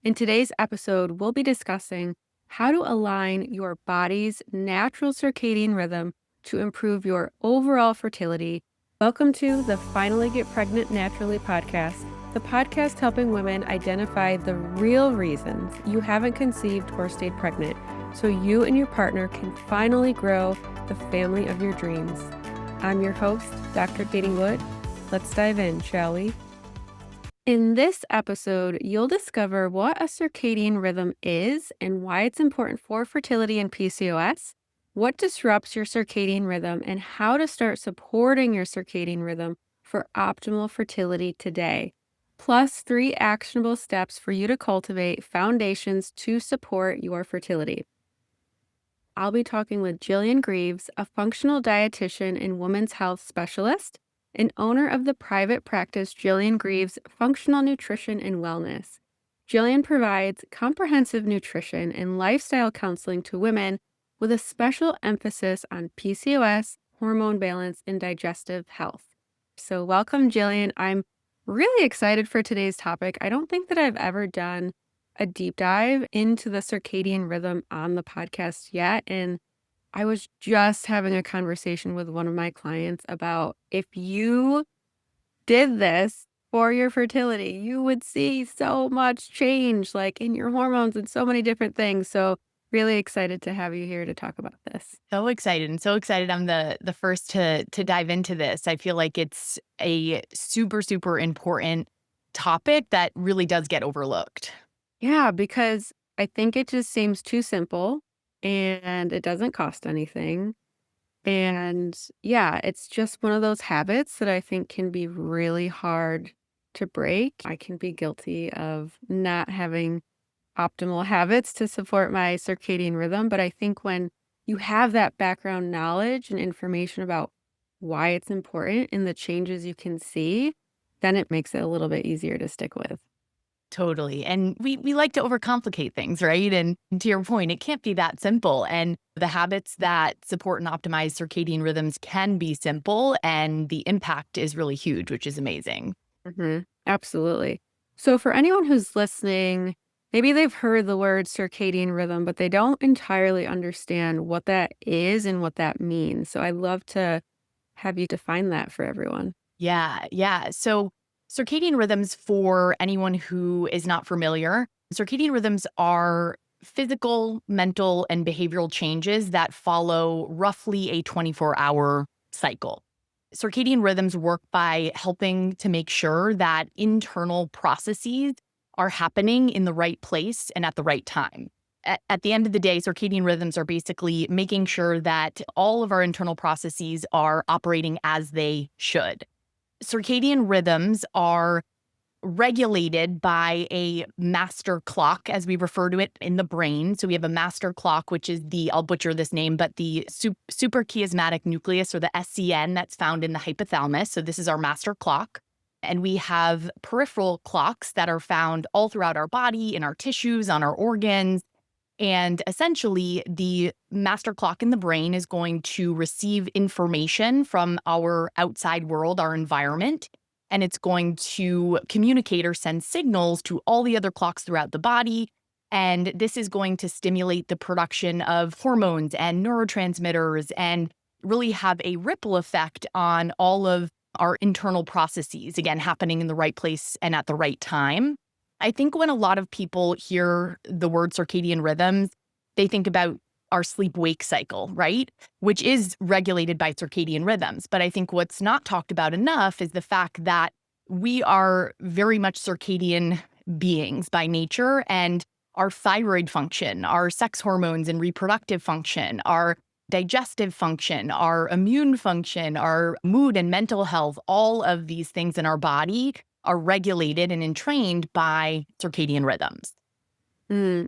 In today's episode, we'll be discussing how to align your body's natural circadian rhythm to improve your overall fertility. Welcome to the Finally Get Pregnant Naturally podcast, the podcast helping women identify the real reasons you haven't conceived or stayed pregnant so you and your partner can finally grow the family of your dreams. I'm your host, Dr. Katie Wood. Let's dive in, shall we? In this episode, you'll discover what a circadian rhythm is and why it's important for fertility and PCOS, what disrupts your circadian rhythm, and how to start supporting your circadian rhythm for optimal fertility today. Plus, 3 actionable steps for you to cultivate foundations to support your fertility. I'll be talking with Jillian Greaves, a functional dietitian and women's health specialist and owner of the private practice Jillian Greaves Functional Nutrition and Wellness. Jillian provides comprehensive nutrition and lifestyle counseling to women with a special emphasis on PCOS, hormone balance, and digestive health. So welcome, Jillian. I'm really excited for today's topic. I don't think that I've ever done a deep dive into the circadian rhythm on the podcast yet. And I was just having a conversation with one of my clients about if you did this for your fertility, you would see so much change, like in your hormones and so many different things. So really excited to have you here to talk about this. So excited and so excited. I'm the first to dive into this. I feel like it's a super, super important topic that really does get overlooked. Yeah, because I think it just seems too simple and it doesn't cost anything. And yeah, it's just one of those habits that I think can be really hard to break. I can be guilty of not having optimal habits to support my circadian rhythm. But I think when you have that background knowledge and information about why it's important and the changes you can see, then it makes it a little bit easier to stick with. Totally. And we like to overcomplicate things, right? And to your point, it can't be that simple. And the habits that support and optimize circadian rhythms can be simple, and the impact is really huge, which is amazing. Absolutely. So for anyone who's listening, maybe they've heard the word circadian rhythm, but they don't entirely understand what that is and what that means. So I'd love to have you define that for everyone. Yeah. So circadian rhythms, for anyone who is not familiar, circadian rhythms are physical, mental, and behavioral changes that follow roughly a 24-hour cycle. Circadian rhythms work by helping to make sure that internal processes are happening in the right place and at the right time. At the end of the day, circadian rhythms are basically making sure that all of our internal processes are operating as they should. Circadian rhythms are regulated by a master clock, as we refer to it in the brain. So we have a master clock, which is I'll butcher this name, but the suprachiasmatic nucleus, or the SCN, that's found in the hypothalamus. So this is our master clock. And we have peripheral clocks that are found all throughout our body, in our tissues, on our organs. And essentially, the master clock in the brain is going to receive information from our outside world, our environment, and it's going to communicate or send signals to all the other clocks throughout the body. And this is going to stimulate the production of hormones and neurotransmitters and really have a ripple effect on all of our internal processes, again, happening in the right place and at the right time. I think when a lot of people hear the word circadian rhythms, they think about our sleep-wake cycle, right? Which is regulated by circadian rhythms. But I think what's not talked about enough is the fact that we are very much circadian beings by nature, and our thyroid function, our sex hormones and reproductive function, our digestive function, our immune function, our mood and mental health, all of these things in our body are regulated and entrained by circadian rhythms.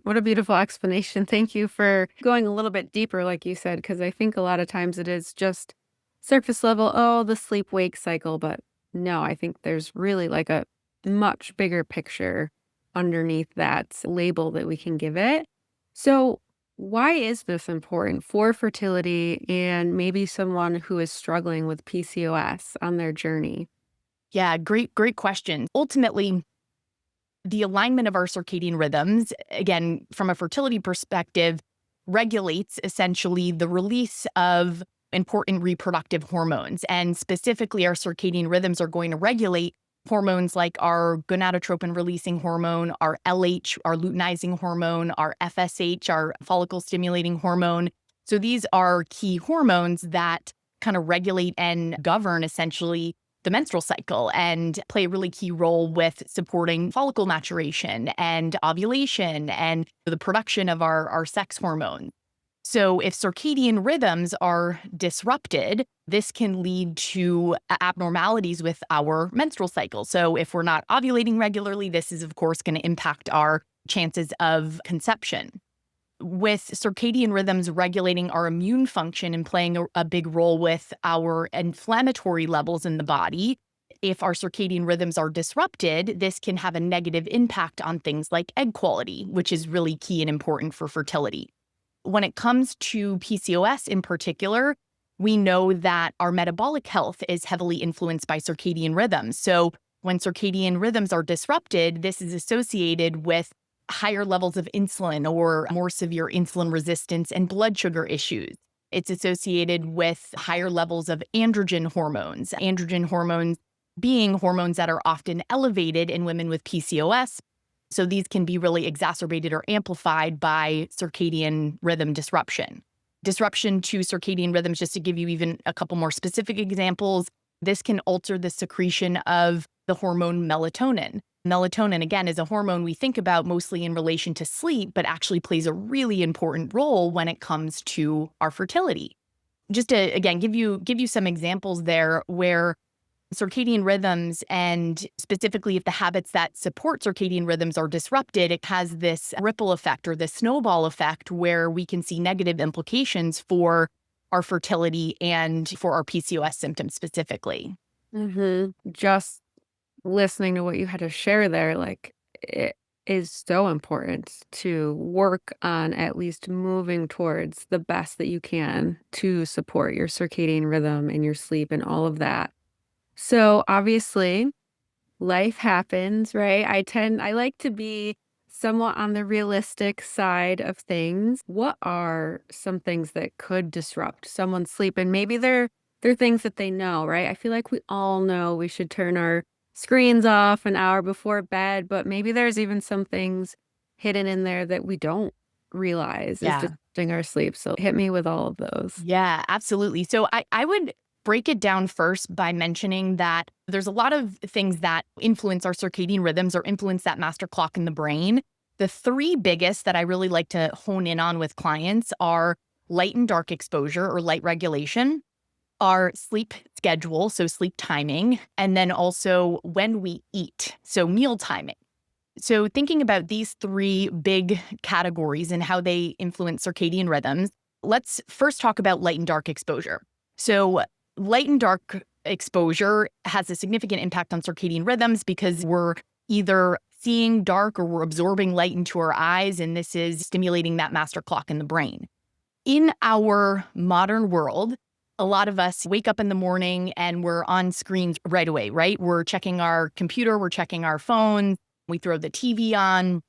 What a beautiful explanation. Thank you for going a little bit deeper, like you said, because I think a lot of times it is just surface level, oh, the sleep wake cycle. But no, I think there's really like a much bigger picture underneath that label that we can give it. So, why is this important for fertility and maybe someone who is struggling with PCOS on their journey? Yeah, great question. Ultimately, The alignment of our circadian rhythms, again, from a fertility perspective, regulates essentially the release of important reproductive hormones. And specifically, our circadian rhythms are going to regulate hormones like our gonadotropin releasing hormone, our LH, our luteinizing hormone, our FSH, our follicle stimulating hormone. So these are key hormones that kind of regulate and govern essentially the menstrual cycle and play a really key role with supporting follicle maturation and ovulation and the production of our sex hormones. So if circadian rhythms are disrupted, this can lead to abnormalities with our menstrual cycle. So if we're not ovulating regularly, this is, of course, going to impact our chances of conception. With circadian rhythms regulating our immune function and playing a big role with our inflammatory levels in the body, if our circadian rhythms are disrupted, this can have a negative impact on things like egg quality, which is really key and important for fertility. When it comes to PCOS in particular, we know that our metabolic health is heavily influenced by circadian rhythms. So when circadian rhythms are disrupted, this is associated with higher levels of insulin or more severe insulin resistance and blood sugar issues. It's associated with higher levels of androgen hormones being hormones that are often elevated in women with PCOS. So these can be really exacerbated or amplified by circadian rhythm disruption. Disruption to circadian rhythms, just to give you even a couple more specific examples, this can alter the secretion of the hormone melatonin. Melatonin, again, is a hormone we think about mostly in relation to sleep, but actually plays a really important role when it comes to our fertility. Just to, again, give you some examples there where circadian rhythms, and specifically if the habits that support circadian rhythms are disrupted, it has this ripple effect or this snowball effect where we can see negative implications for our fertility and for our PCOS symptoms specifically. Just listening to what you had to share there, like, it is so important to work on at least moving towards the best that you can to support your circadian rhythm and your sleep and all of that. So obviously, life happens, right? I like to be somewhat on the realistic side of things. What are some things that could disrupt someone's sleep? And maybe they're things that they know, right? I feel like we all know we should turn our screens off an hour before bed, but maybe there's even some things hidden in there that we don't realize is Yeah. disrupting our sleep. So hit me with all of those. Yeah, absolutely. So I would break it down first by mentioning that there's a lot of things that influence our circadian rhythms or influence that master clock in the brain. The three biggest that I really like to hone in on with clients are light and dark exposure or light regulation, our sleep schedule, so sleep timing, and then also when we eat, so meal timing. So thinking about these three big categories and how they influence circadian rhythms, let's first talk about light and dark exposure. So light and dark exposure has a significant impact on circadian rhythms because we're either seeing dark or we're absorbing light into our eyes, and this is stimulating that master clock in the brain. In our modern world, a lot of us wake up in the morning and we're on screens right away, right? We're checking our computer, we're checking our phone, we throw the TV on.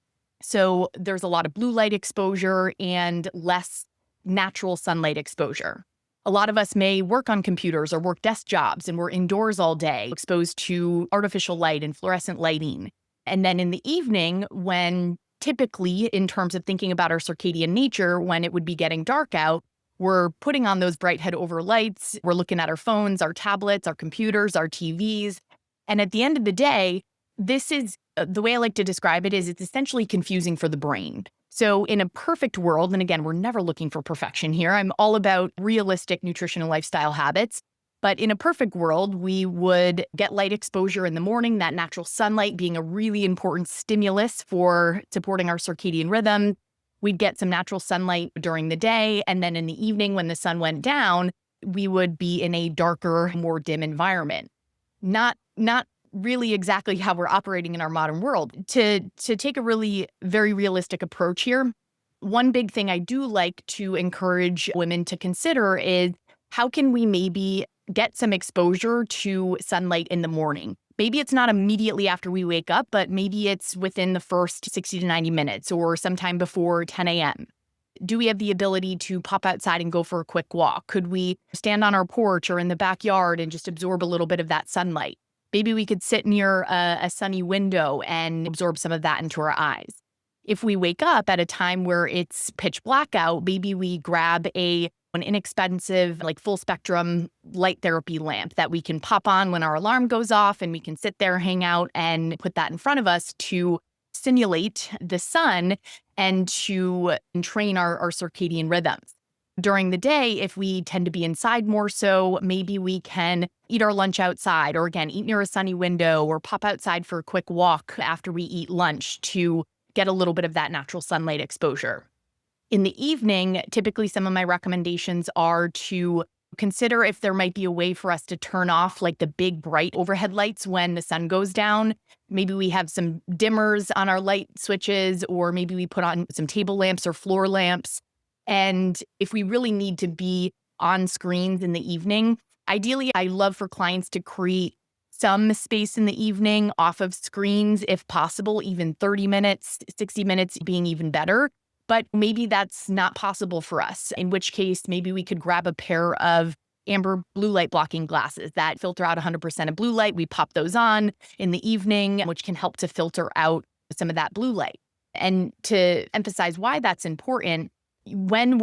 So there's a lot of blue light exposure and less natural sunlight exposure. A lot of us may work on computers or work desk jobs and we're indoors all day, exposed to artificial light and fluorescent lighting. And then in the evening, when typically, in terms of thinking about our circadian nature, when it would be getting dark out, we're putting on those bright head over lights. We're looking at our phones, our tablets, our computers, our TVs. And at the end of the day, this is the way I like to describe it is it's essentially confusing for the brain. So in a perfect world, and again, we're never looking for perfection here. I'm all about realistic nutrition and lifestyle habits. But in a perfect world, we would get light exposure in the morning, that natural sunlight being a really important stimulus for supporting our circadian rhythm. We'd get some natural sunlight during the day. And then in the evening, when the sun went down, we would be in a darker, more dim environment. Not really exactly how we're operating in our modern world. To take a really very realistic approach here, one big thing I do like to encourage women to consider is how can we maybe get some exposure to sunlight in the morning? Maybe it's not immediately after we wake up, but maybe it's within the first 60 to 90 minutes or sometime before 10 a.m. Do we have the ability to pop outside and go for a quick walk? Could we stand on our porch or in the backyard and just absorb a little bit of that sunlight? Maybe we could sit near a sunny window and absorb some of that into our eyes. If we wake up at a time where it's pitch black out, maybe we grab an inexpensive, like full spectrum light therapy lamp that we can pop on when our alarm goes off, and we can sit there, hang out, and put that in front of us to simulate the sun and to train our circadian rhythms. During the day, if we tend to be inside more so, maybe we can eat our lunch outside, or again, eat near a sunny window, or pop outside for a quick walk after we eat lunch to get a little bit of that natural sunlight exposure. In the evening, typically some of my recommendations are to consider if there might be a way for us to turn off like the big bright overhead lights when the sun goes down. Maybe we have some dimmers on our light switches, or maybe we put on some table lamps or floor lamps. And if we really need to be on screens in the evening, ideally, I love for clients to create some space in the evening off of screens, if possible, even 30 minutes, 60 minutes being even better. But maybe that's not possible for us, in which case maybe we could grab a pair of amber blue light blocking glasses that filter out 100% of blue light. We pop those on in the evening, which can help to filter out some of that blue light. And to emphasize why that's important, when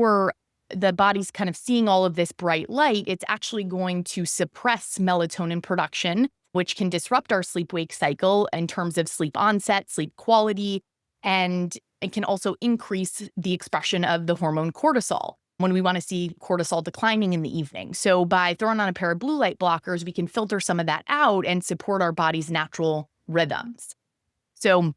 the body's kind of seeing all of this bright light, it's actually going to suppress melatonin production, which can disrupt our sleep-wake cycle in terms of sleep onset, sleep quality, and it can also increase the expression of the hormone cortisol when we want to see cortisol declining in the evening. So by throwing on a pair of blue light blockers, we can filter some of that out and support our body's natural rhythms. So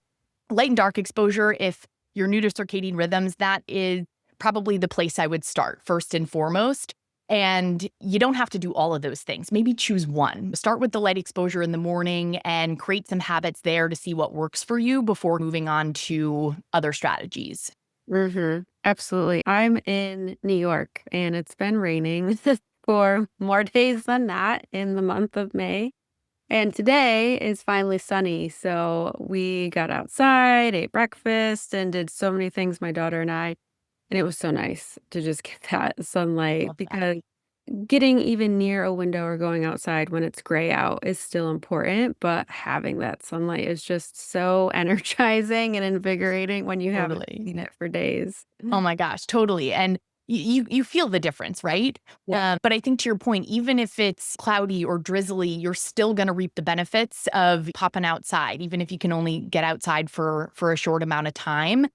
light and dark exposure, if you're new to circadian rhythms, that is probably the place I would start first and foremost. And you don't have to do all of those things. Maybe choose one. Start with the light exposure in the morning and create some habits there to see what works for you before moving on to other strategies. Absolutely. I'm in New York and it's been raining for more days than that in the month of May. And today is finally sunny. So we got outside, ate breakfast, and did so many things, my daughter and I. And it was so nice to just get that sunlight, Love that. because getting even near a window or going outside when it's gray out is still important, but having that sunlight is just so energizing and invigorating when you haven't Totally. seen it for days. Oh my gosh, totally. And you feel the difference, right? Yeah. But I think to your point, even if it's cloudy or drizzly, you're still going to reap the benefits of popping outside, even if you can only get outside for a short amount of time.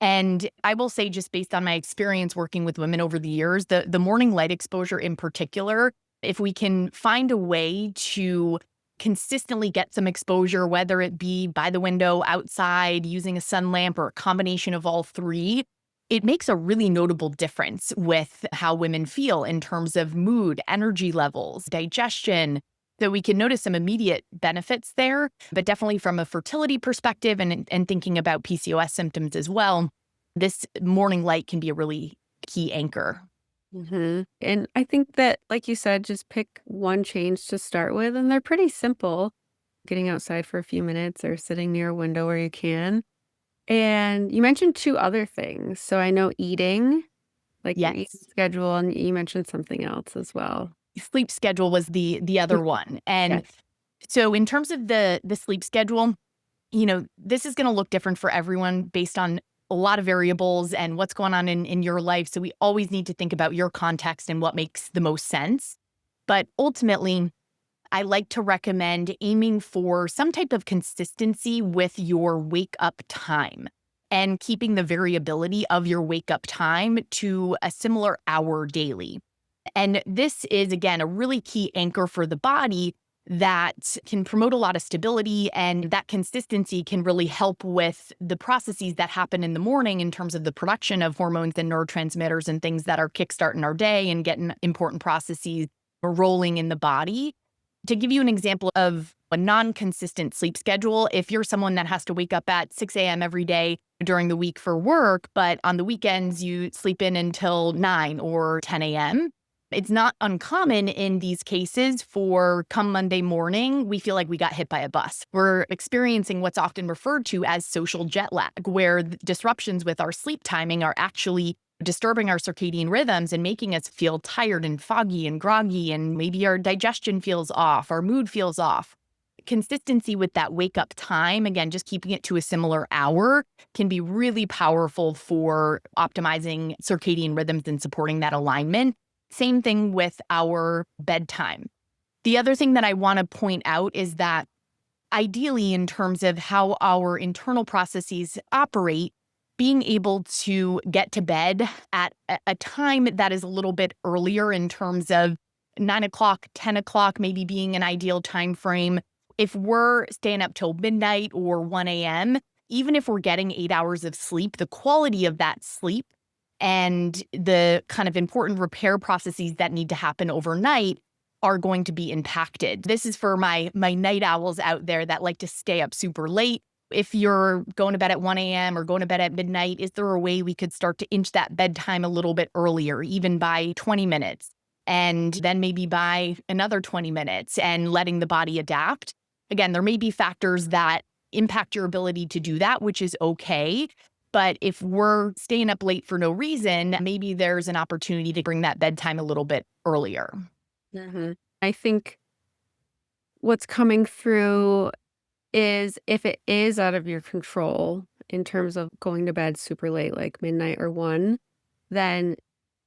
And I will say, just based on my experience working with women over the years, the morning light exposure in particular, if we can find a way to consistently get some exposure, whether it be by the window, outside, using a sun lamp, or a combination of all three, it makes a really notable difference with how women feel in terms of mood, energy levels, digestion. So we can notice some immediate benefits there, but definitely from a fertility perspective and thinking about PCOS symptoms as well, this morning light can be a really key anchor. And I think that, like you said, just pick one change to start with, and they're pretty simple. Getting outside for a few minutes or sitting near a window where you can. And you mentioned two other things. So I know eating, like your eating Yes. schedule, and you mentioned something else as well. Sleep schedule was the other one. And Yes. so in terms of the sleep schedule, this is going to look different for everyone based on a lot of variables and what's going on in your life. So we always need to think about your context and what makes the most sense. But ultimately, I like to recommend aiming for some type of consistency with your wake up time and keeping the variability of your wake up time to a similar hour daily. And this is, again, a really key anchor for the body that can promote a lot of stability, and that consistency can really help with the processes that happen in the morning in terms of the production of hormones and neurotransmitters and things that are kickstarting our day and getting important processes rolling in the body. To give you an example of a non-consistent sleep schedule, if you're someone that has to wake up at 6 a.m. every day during the week for work, but on the weekends you sleep in until 9 or 10 a.m., It's not uncommon in these cases for come Monday morning, we feel like we got hit by a bus. We're experiencing what's often referred to as social jet lag, where the disruptions with our sleep timing are actually disturbing our circadian rhythms and making us feel tired and foggy and groggy, and maybe our digestion feels off, our mood feels off. Consistency with that wake up time, again, just keeping it to a similar hour, can be really powerful for optimizing circadian rhythms and supporting that alignment. Same thing with our bedtime. The other thing that I want to point out is that ideally, in terms of how our internal processes operate, being able to get to bed at a time that is a little bit earlier in terms of 9 o'clock, 10 o'clock, maybe being an ideal time frame. If we're staying up till midnight or 1 a.m., even if we're getting 8 hours of sleep, the quality of that sleep and the kind of important repair processes that need to happen overnight are going to be impacted. This is for my night owls out there that like to stay up super late. If you're going to bed at 1 a.m. or going to bed at midnight, is there a way we could start to inch that bedtime a little bit earlier, even by 20 minutes, and then maybe by another 20 minutes, and letting the body adapt? Again, there may be factors that impact your ability to do that, which is okay. But if we're staying up late for no reason, maybe there's an opportunity to bring that bedtime a little bit earlier. I think what's coming through is if it is out of your control in terms of going to bed super late, like midnight or 1, then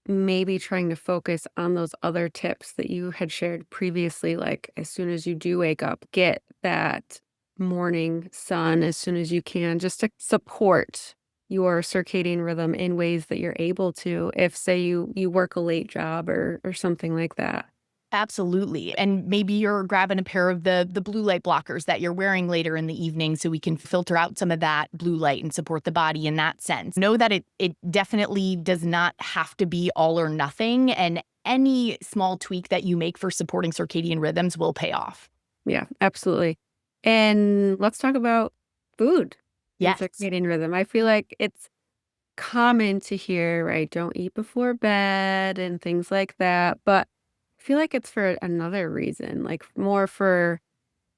maybe trying to focus on those other tips that you had shared previously, like as soon as you do wake up, get that morning sun as soon as you can, just to support your circadian rhythm in ways that you're able to, if say you work a late job or something like that. Absolutely. And maybe you're grabbing a pair of the blue light blockers that you're wearing later in the evening so we can filter out some of that blue light and support the body in that sense. Know that it definitely does not have to be all or nothing, and any small tweak that you make for supporting circadian rhythms will pay off. Yeah, absolutely. And let's talk about food and Yes. circadian rhythm. I feel like it's common to hear, right? Don't eat before bed and things like that. But I feel like it's for another reason, like more for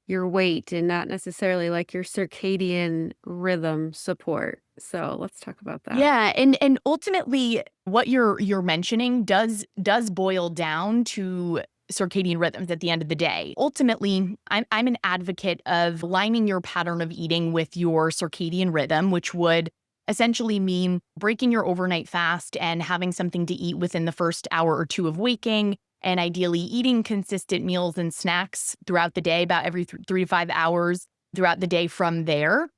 your weight and not necessarily like your circadian rhythm support. So let's talk about that. Yeah, and ultimately what you're mentioning does boil down to circadian rhythms at the end of the day. Ultimately, I'm an advocate of aligning your pattern of eating with your circadian rhythm, which would essentially mean breaking your overnight fast and having something to eat within the first hour or two of waking, and ideally eating consistent meals and snacks throughout the day, about every 3 to 5 hours throughout the day from there.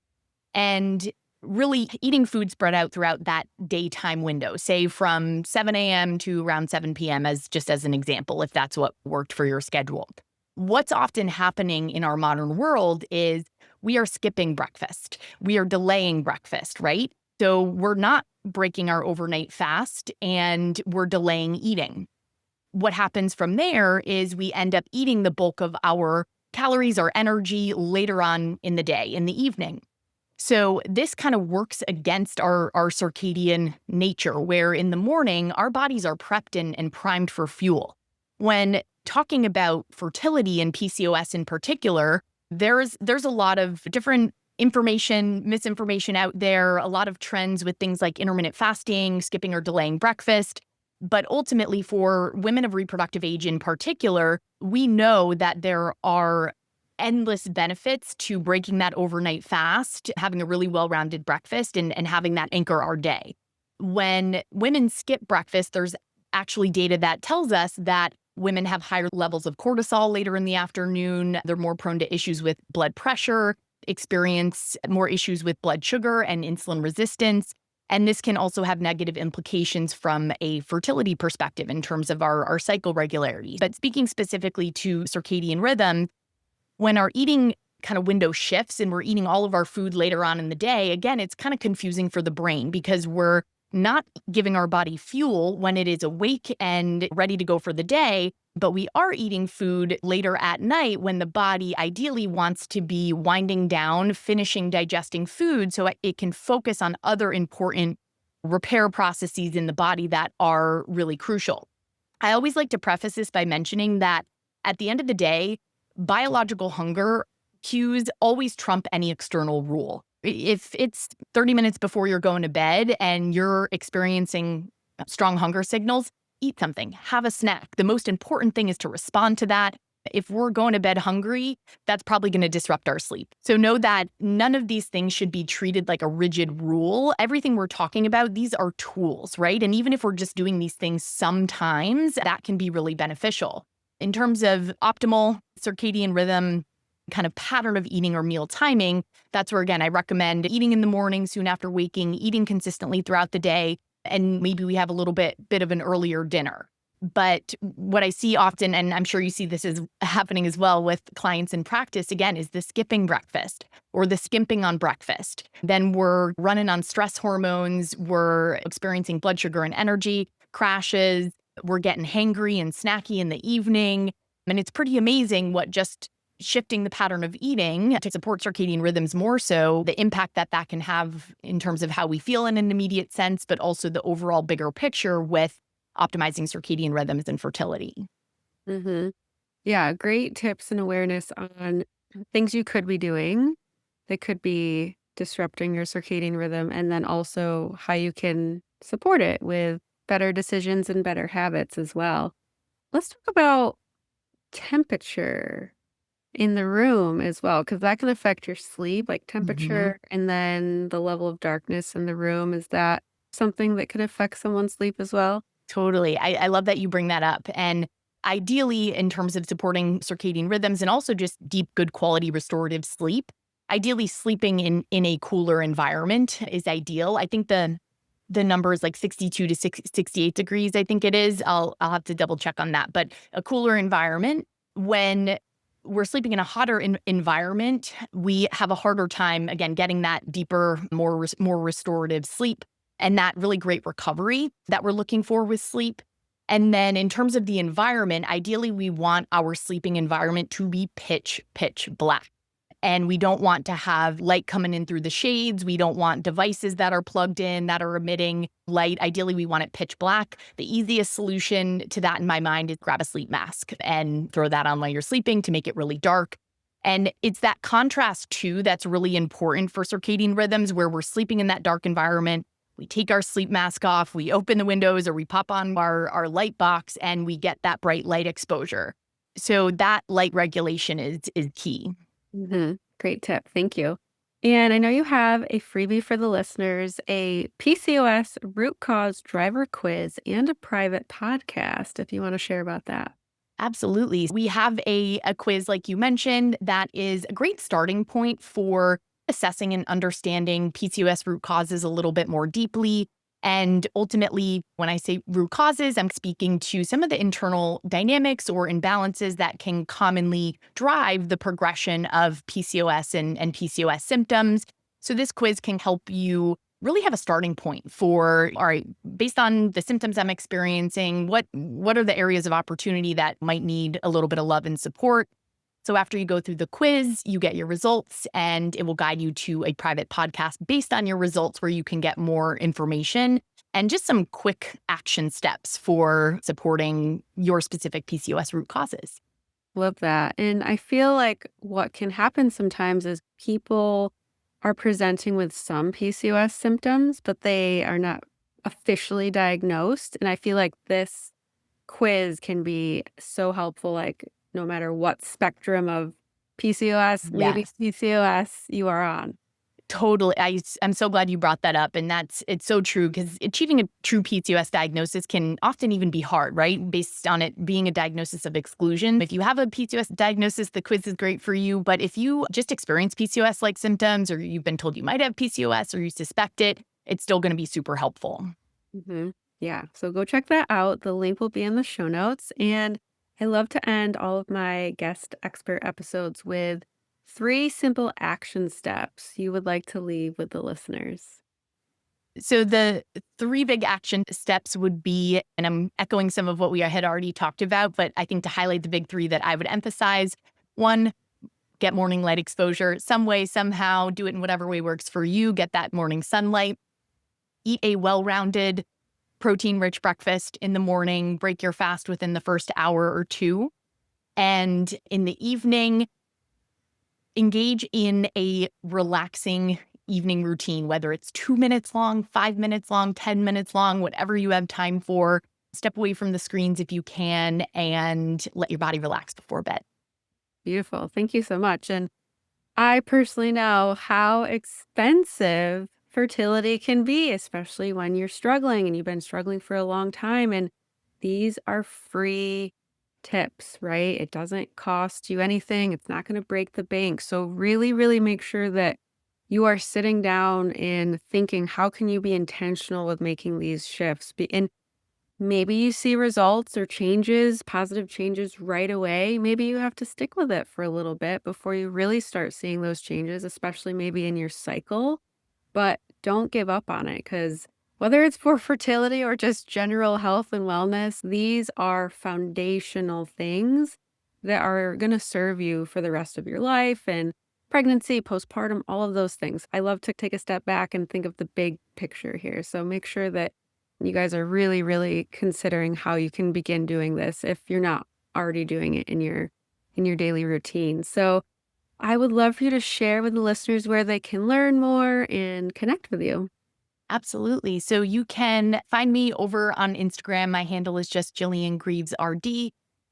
And really eating food spread out throughout that daytime window, say from 7 a.m. to around 7 p.m. as just as an example, if that's what worked for your schedule. What's often happening in our modern world is we are skipping breakfast. We are delaying breakfast, right? So we're not breaking our overnight fast and we're delaying eating. What happens from there is we end up eating the bulk of our calories or energy later on in the day, in the evening. So this kind of works against our circadian nature, where in the morning, our bodies are prepped and primed for fuel. When talking about fertility and PCOS in particular, there's a lot of different information, misinformation out there, a lot of trends with things like intermittent fasting, skipping or delaying breakfast. But ultimately, for women of reproductive age in particular, we know that there are endless benefits to breaking that overnight fast, having a really well-rounded breakfast, and having that anchor our day. When women skip breakfast, there's actually data that tells us that women have higher levels of cortisol later in the afternoon. They're more prone to issues with blood pressure, experience more issues with blood sugar and insulin resistance. And this can also have negative implications from a fertility perspective in terms of our cycle regularity. But speaking specifically to circadian rhythm, when our eating kind of window shifts and we're eating all of our food later on in the day, again, it's kind of confusing for the brain because we're not giving our body fuel when it is awake and ready to go for the day, but we are eating food later at night when the body ideally wants to be winding down, finishing digesting food so it can focus on other important repair processes in the body that are really crucial. I always like to preface this by mentioning that at the end of the day, biological hunger cues always trump any external rule. If it's 30 minutes before you're going to bed and you're experiencing strong hunger signals, eat something, have a snack. The most important thing is to respond to that. If we're going to bed hungry, that's probably going to disrupt our sleep. So know that none of these things should be treated like a rigid rule. Everything we're talking about, these are tools, right? And even if we're just doing these things sometimes, that can be really beneficial. In terms of optimal circadian rhythm, kind of pattern of eating or meal timing, that's where, again, I recommend eating in the morning soon after waking, eating consistently throughout the day, and maybe we have a little bit of an earlier dinner. But what I see often, and I'm sure you see this is happening as well with clients in practice, again, is the skipping breakfast or the skimping on breakfast. Then we're running on stress hormones. We're experiencing blood sugar and energy crashes. We're getting hangry and snacky in the evening. And it's pretty amazing what just shifting the pattern of eating to support circadian rhythms more so, the impact that that can have in terms of how we feel in an immediate sense, but also the overall bigger picture with optimizing circadian rhythms and fertility. Mm-hmm. Yeah, great tips and awareness on things you could be doing that could be disrupting your circadian rhythm, and then also how you can support it with better decisions and better habits as well. Let's talk about temperature in the room as well, because that can affect your sleep, like Mhm. temperature and then the level of darkness in the room. Is that something that could affect someone's sleep as well? Totally. I love that you bring that up. And ideally, in terms of supporting circadian rhythms and also just deep, good quality restorative sleep, ideally sleeping in a cooler environment is ideal. I think the number is like 62 to 68 degrees, I think it is. I'll have to double check on that. But a cooler environment, when we're sleeping in a hotter environment, we have a harder time, again, getting that deeper, more restorative sleep and that really great recovery that we're looking for with sleep. And then in terms of the environment, ideally, we want our sleeping environment to be pitch black. And we don't want to have light coming in through the shades. We don't want devices that are plugged in that are emitting light. Ideally, we want it pitch black. The easiest solution to that in my mind is grab a sleep mask and throw that on while you're sleeping to make it really dark. And it's that contrast too that's really important for circadian rhythms where we're sleeping in that dark environment. We take our sleep mask off, we open the windows or we pop on our light box and we get that bright light exposure. So that light regulation is key. Hmm. Great tip. Thank you. And I know you have a freebie for the listeners, a PCOS root cause driver quiz and a private podcast, if you want to share about that. Absolutely. We have a quiz, like you mentioned, that is a great starting point for assessing and understanding PCOS root causes a little bit more deeply. And ultimately, when I say root causes, I'm speaking to some of the internal dynamics or imbalances that can commonly drive the progression of PCOS and PCOS symptoms. So this quiz can help you really have a starting point for, all right, based on the symptoms I'm experiencing, what are the areas of opportunity that might need a little bit of love and support? So after you go through the quiz, you get your results and it will guide you to a private podcast based on your results where you can get more information and just some quick action steps for supporting your specific PCOS root causes. Love that. And I feel like what can happen sometimes is people are presenting with some PCOS symptoms, but they are not officially diagnosed. And I feel like this quiz can be so helpful, like no matter what spectrum of PCOS, maybe Yes. PCOS you are on. Totally. I'm so glad you brought that up. And it's so true because achieving a true PCOS diagnosis can often even be hard, right? Based on it being a diagnosis of exclusion. If you have a PCOS diagnosis, the quiz is great for you. But if you just experience PCOS like symptoms, or you've been told you might have PCOS or you suspect it, it's still going to be super helpful. Hmm. Yeah. So go check that out. The link will be in the show notes. And I love to end all of my guest expert episodes with 3 simple action steps you would like to leave with the listeners. So the three big action steps would be, and I'm echoing some of what we had already talked about, but I think to highlight the big three that I would emphasize, one, get morning light exposure some way, somehow, do it in whatever way works for you. Get that morning sunlight. Eat a well-rounded protein-rich breakfast in the morning, break your fast within the first hour or two. And in the evening, engage in a relaxing evening routine, whether it's 2 minutes long, 5 minutes long, 10 minutes long, whatever you have time for. Step away from the screens if you can and let your body relax before bed. Beautiful. Thank you so much. And I personally know how expensive fertility can be, especially when you're struggling and you've been struggling for a long time. And these are free tips, right? It doesn't cost you anything. It's not going to break the bank. So really, really make sure that you are sitting down and thinking, how can you be intentional with making these shifts? And maybe you see results or changes, positive changes right away. Maybe you have to stick with it for a little bit before you really start seeing those changes, especially maybe in your cycle. But don't give up on it, because whether it's for fertility or just general health and wellness, these are foundational things that are going to serve you for the rest of your life and pregnancy, postpartum, all of those things. I love to take a step back and think of the big picture here. So make sure that you guys are really, really considering how you can begin doing this if you're not already doing it in your daily routine. So I would love for you to share with the listeners where they can learn more and connect with you. Absolutely. So you can find me over on Instagram. My handle is just Jillian Greaves RD.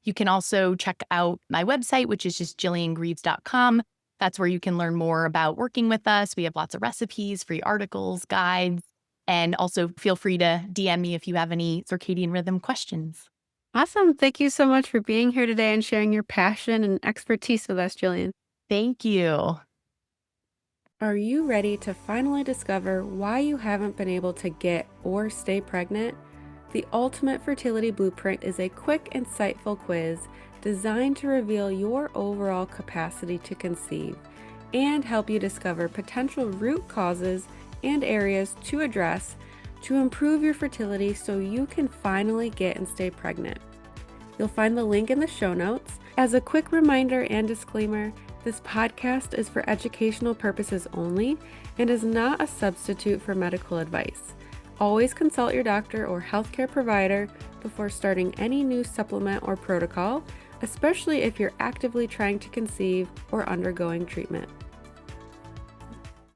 You can also check out my website, which is just jilliangreaves.com. That's where you can learn more about working with us. We have lots of recipes, free articles, guides, and also feel free to DM me if you have any circadian rhythm questions. Awesome. Thank you so much for being here today and sharing your passion and expertise with us, Jillian. Thank you. Are you ready to finally discover why you haven't been able to get or stay pregnant? The Ultimate Fertility Blueprint is a quick, insightful quiz designed to reveal your overall capacity to conceive and help you discover potential root causes and areas to address to improve your fertility so you can finally get and stay pregnant. You'll find the link in the show notes. As a quick reminder and disclaimer, this podcast is for educational purposes only and is not a substitute for medical advice. Always consult your doctor or healthcare provider before starting any new supplement or protocol, especially if you're actively trying to conceive or undergoing treatment.